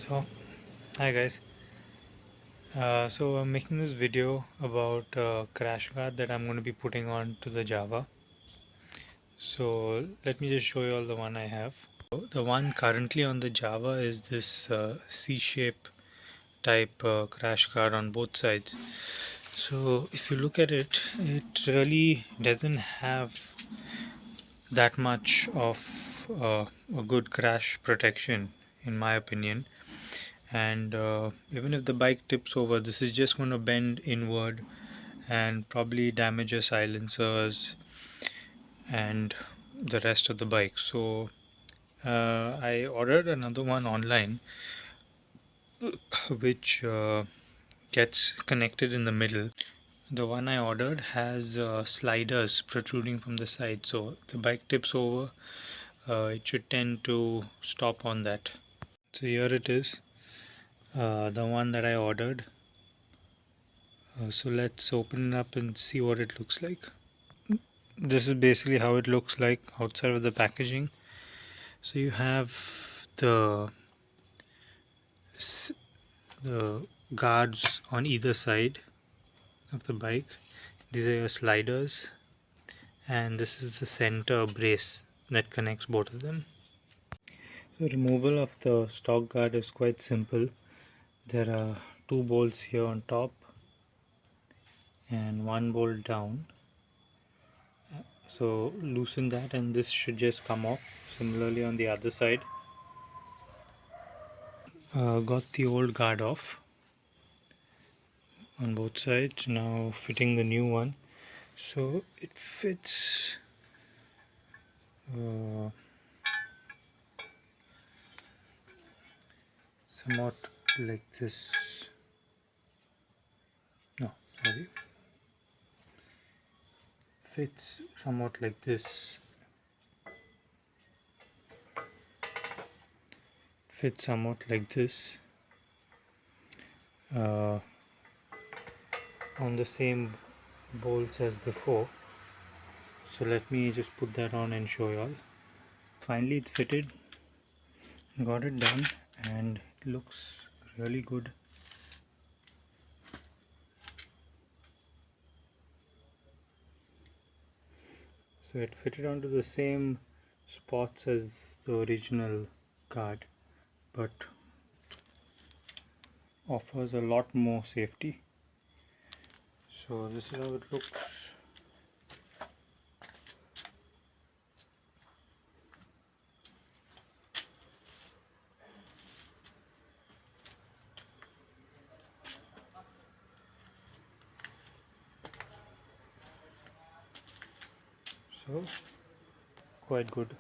So, hi guys. So I'm making this video about crash guard that I'm going to be putting on to the Java. So let me just show you all the one I have. So, the one currently on the Java is this C-shape type crash guard on both sides. So if you look at it, it really doesn't have that much of a good crash protection in my opinion. And even if the bike tips over, this is just going to bend inward and probably damage your silencers and the rest of the bike. So I ordered another one online which gets connected in the middle. The one I ordered has sliders protruding from the side, so if the bike tips over, it should tend to stop on that. So here it is, the one that I ordered. So let's open it up and see what it looks like. This is basically how it looks like outside of the packaging. So you have the guards on either side of the bike. These are your sliders, and this is the center brace that connects both of them. So removal of the stock guard is quite simple. There are two bolts here on top and one bolt down. So loosen that and this should just come off. Similarly on the other side. Got the old guard off on both sides. Now fitting the new one. So it fits uh, somewhat like this. No, sorry. Fits somewhat like this. Fits somewhat like this. Uh, on the same bolts as before. So let me just put that on and show you all. Finally it's fitted, got it done, and it looks really good. So it fitted onto the same spots as the original card, but offers a lot more safety. So this is how it looks. So quite good.